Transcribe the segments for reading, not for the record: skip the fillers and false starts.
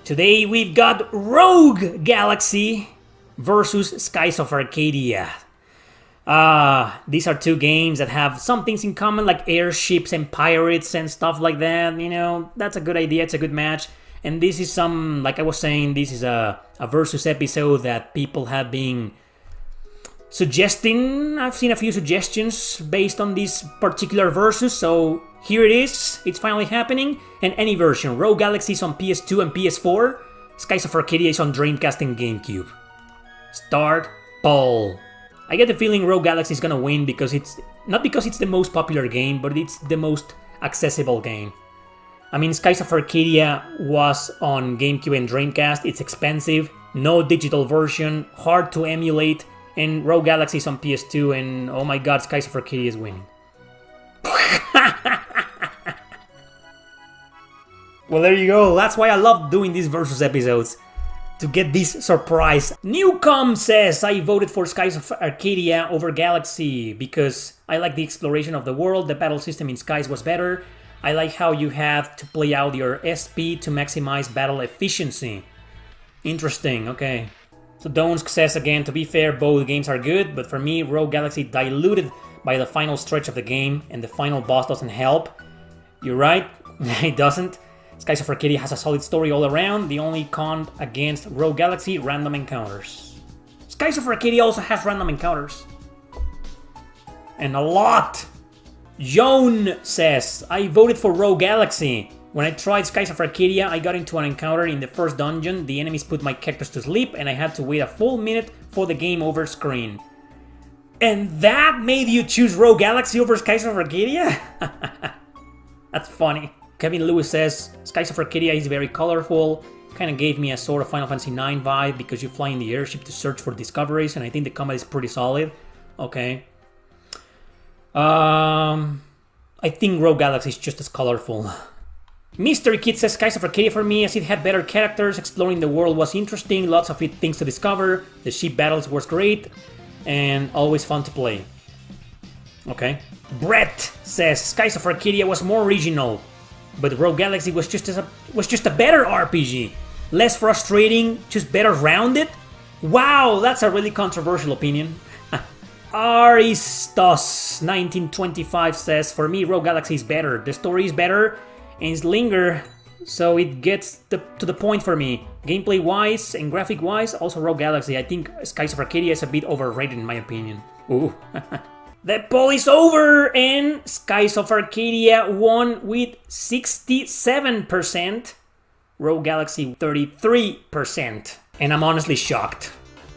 Today we've got Rogue Galaxy versus Skies of Arcadia. These are two games that have some things in common, like airships and pirates and stuff like that. You know, that's a good idea, it's a good match. And this is like I was saying, this is a versus episode that people have been suggesting. I've seen a few suggestions based on this particular versus, so here it is. It's finally happening. And any version. Rogue Galaxy is on PS2 and PS4. Skies of Arcadia is on Dreamcast and GameCube. Start poll. I get the feeling Rogue Galaxy is gonna win because it's not because it's the most popular game, but it's the most accessible game. I mean, Skies of Arcadia was on GameCube and Dreamcast. It's expensive, no digital version, hard to emulate, and Rogue Galaxy is on PS2, and oh my god, Skies of Arcadia is winning. Well, there you go. That's why I love doing these versus episodes. To get this surprise. Newcom says, I voted for Skies of Arcadia over Galaxy because I like the exploration of the world. The battle system in Skies was better. I like how you have to play out your SP to maximize battle efficiency. Interesting, okay. So Donsk says again, to be fair, both games are good, but for me, Rogue Galaxy diluted by the final stretch of the game, and the final boss doesn't help. You're right, it doesn't. Skies of Arcadia has a solid story all around. The only con against Rogue Galaxy, random encounters. Skies of Arcadia also has random encounters. And a lot! Joan says, I voted for Rogue Galaxy. When I tried Skies of Arcadia, I got into an encounter in the first dungeon. The enemies put my characters to sleep, and I had to wait a full minute for the game over screen. And that made you choose Rogue Galaxy over Skies of Arcadia? That's funny. Kevin Lewis says, Skies of Arcadia is very colorful, kind of gave me a sort of Final Fantasy IX vibe because you fly in the airship to search for discoveries, and I think the combat is pretty solid. Okay. I think Rogue Galaxy is just as colorful. Mystery Kid says, Skies of Arcadia for me, as it had better characters, exploring the world was interesting, lots of things to discover, the ship battles was great, and always fun to play. Okay. Brett says, Skies of Arcadia was more original. But Rogue Galaxy was just a better RPG. Less frustrating, just better rounded. Wow, that's a really controversial opinion. Aristos 1925 says, for me, Rogue Galaxy is better. The story is better, and it's linger, so it gets to the point for me. Gameplay-wise and graphic-wise, also Rogue Galaxy. I think Skies of Arcadia is a bit overrated in my opinion. Ooh. The poll is over, and Skies of Arcadia won with 67%, Rogue Galaxy 33%. And I'm honestly shocked.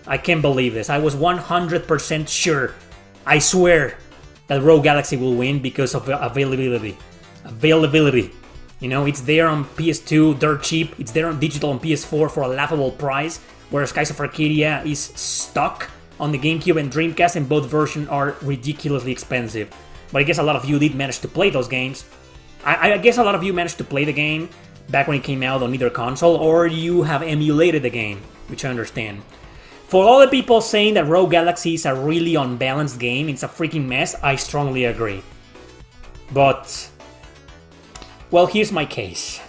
I can't believe this. I was 100% sure, I swear, that Rogue Galaxy will win because of availability. You know, it's there on PS2, dirt cheap. It's there on digital on PS4 for a laughable price, whereas Skies of Arcadia is stuck on the GameCube and Dreamcast, and both versions are ridiculously expensive. But I guess a lot of you did manage to play those games. I guess a lot of you managed to play the game back when it came out on either console, or you have emulated the game, which I understand. For all the people saying that Rogue Galaxy is a really unbalanced game, it's a freaking mess, I strongly agree. But, well, here's my case.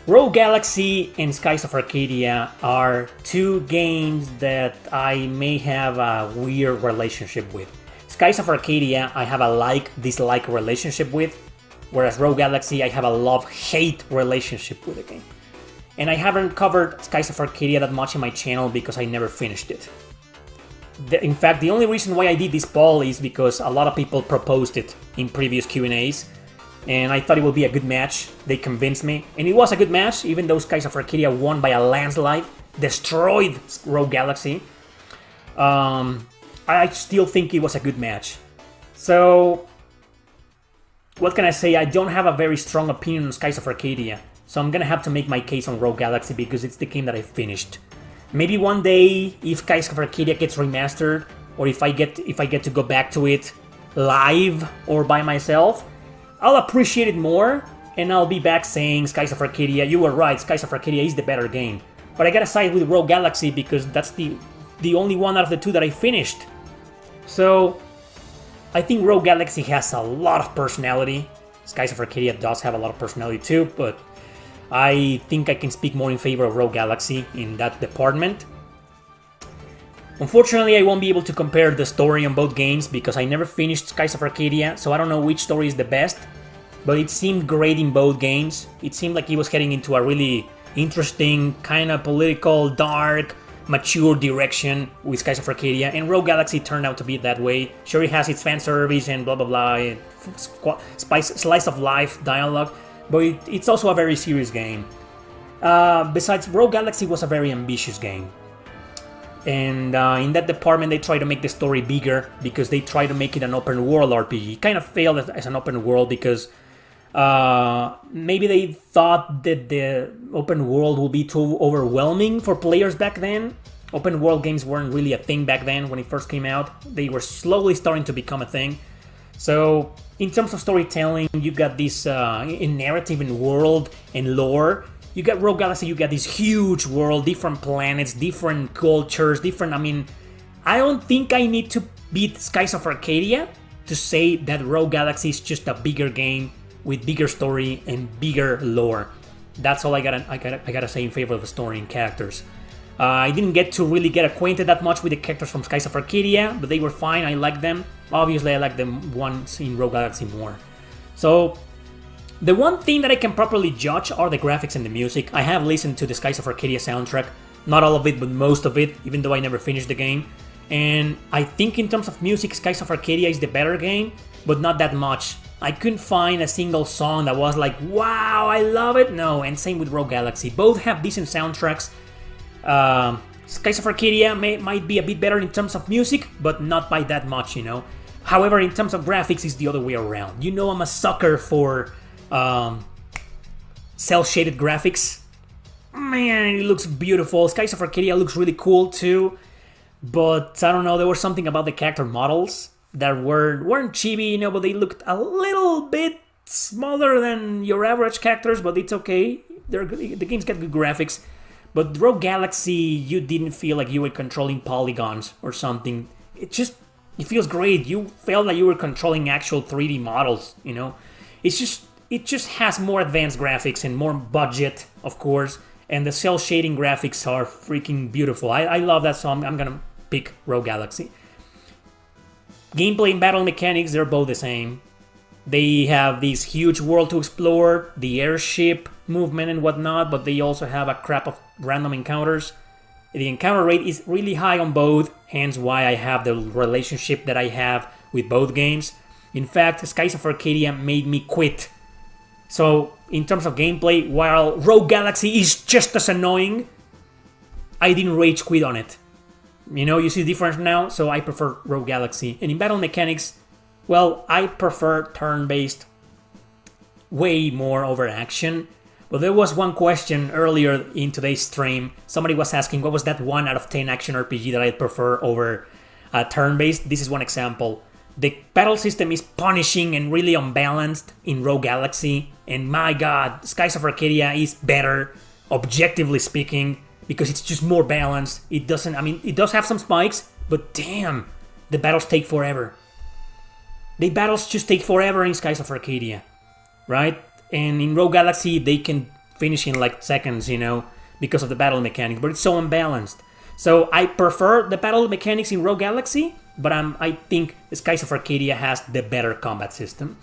Rogue Galaxy and Skies of Arcadia are two games that I may have a weird relationship with. Skies of Arcadia I have a like-dislike relationship with, whereas Rogue Galaxy I have a love-hate relationship with the game. And I haven't covered Skies of Arcadia that much in my channel because I never finished it. In fact, the only reason why I did this poll is because a lot of people proposed it in previous Q&As. And I thought it would be a good match. They convinced me. And it was a good match, even though Skies of Arcadia won by a landslide. Destroyed Rogue Galaxy. I still think it was a good match. So, what can I say? I don't have a very strong opinion on Skies of Arcadia. So I'm gonna have to make my case on Rogue Galaxy because it's the game that I finished. Maybe one day, if Skies of Arcadia gets remastered, or if I get to go back to it live or by myself, I'll appreciate it more, and I'll be back saying, Skies of Arcadia, you were right, Skies of Arcadia is the better game. But I gotta side with Rogue Galaxy because that's the only one out of the two that I finished. So, I think Rogue Galaxy has a lot of personality. Skies of Arcadia does have a lot of personality too, but I think I can speak more in favor of Rogue Galaxy in that department. Unfortunately, I won't be able to compare the story on both games because I never finished Skies of Arcadia, so I don't know which story is the best. But it seemed great in both games. It seemed like he was heading into a really interesting, kind of political, dark, mature direction with Skies of Arcadia, and Rogue Galaxy turned out to be that way. Sure, it has its fan service and blah blah blah, and slice of life dialogue, but it's also a very serious game. Besides, Rogue Galaxy was a very ambitious game. And in that department, they try to make the story bigger because they try to make it an open world RPG. It kind of failed as an open world because maybe they thought that the open world would be too overwhelming for players back then. Open world games weren't really a thing back then when it first came out. They were slowly starting to become a thing. So in terms of storytelling, you got this in narrative and world and lore. You got Rogue Galaxy, you got this huge world, different planets, different cultures, I mean, I don't think I need to beat Skies of Arcadia to say that Rogue Galaxy is just a bigger game with bigger story and bigger lore. That's all I gotta say in favor of the story and characters. I didn't get to really get acquainted that much with the characters from Skies of Arcadia, but they were fine, I liked them. Obviously, I like them ones in Rogue Galaxy more. So, the one thing that I can properly judge are the graphics and the music. I have listened to the Skies of Arcadia soundtrack, not all of it, but most of it, even though I never finished the game. And I think in terms of music, Skies of Arcadia is the better game, but not that much. I couldn't find a single song that was like, wow, I love it. No, and same with Rogue Galaxy. Both have decent soundtracks. Skies of Arcadia might be a bit better in terms of music, but not by that much, you know. However, in terms of graphics, it's the other way around. You know I'm a sucker for cel-shaded graphics. Man, it looks beautiful. Skies of Arcadia looks really cool too, but I don't know, there was something about the character models that weren't chibi, you know, but they looked a little bit smaller than your average characters, but it's okay. The game's got good graphics. But Rogue Galaxy, you didn't feel like you were controlling polygons or something. It feels great. You felt like you were controlling actual 3D models, you know. It just has more advanced graphics and more budget, of course, and the cel shading graphics are freaking beautiful. I love that, so I'm gonna pick Rogue Galaxy. Gameplay and battle mechanics, they're both the same. They have this huge world to explore, the airship movement and whatnot, but they also have a crap of random encounters. The encounter rate is really high on both, hence why I have the relationship that I have with both games. In fact, Skies of Arcadia made me quit. So, in terms of gameplay, while Rogue Galaxy is just as annoying, I didn't rage quit on it. You know, you see the difference now, so I prefer Rogue Galaxy. And in battle mechanics, well, I prefer turn-based way more over action. But there was one question earlier in today's stream. Somebody was asking what was that 1 out of 10 action RPG that I prefer over turn-based. This is one example. The battle system is punishing and really unbalanced in Rogue Galaxy. And my god, Skies of Arcadia is better, objectively speaking, because it's just more balanced. It does have some spikes, but damn, the battles take forever. The battles just take forever in Skies of Arcadia, right? And in Rogue Galaxy, they can finish in like seconds, you know, because of the battle mechanics, but it's so unbalanced. So I prefer the battle mechanics in Rogue Galaxy, but I think Skies of Arcadia has the better combat system.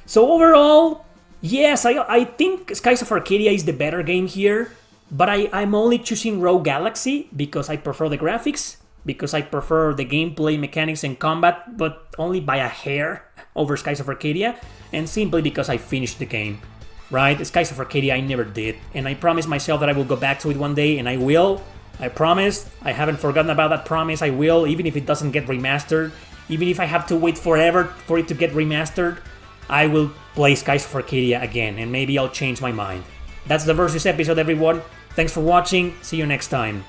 So overall, yes, I think Skies of Arcadia is the better game here, but I'm only choosing Rogue Galaxy because I prefer the graphics, because I prefer the gameplay mechanics and combat, but only by a hair over Skies of Arcadia, and simply because I finished the game, right? Skies of Arcadia I never did, and I promised myself that I will go back to it one day, and I will. I promise. I haven't forgotten about that promise. I will, even if it doesn't get remastered, even if I have to wait forever for it to get remastered, I will play Skies of Arcadia again, and maybe I'll change my mind. That's the Versus episode, everyone. Thanks for watching. See you next time.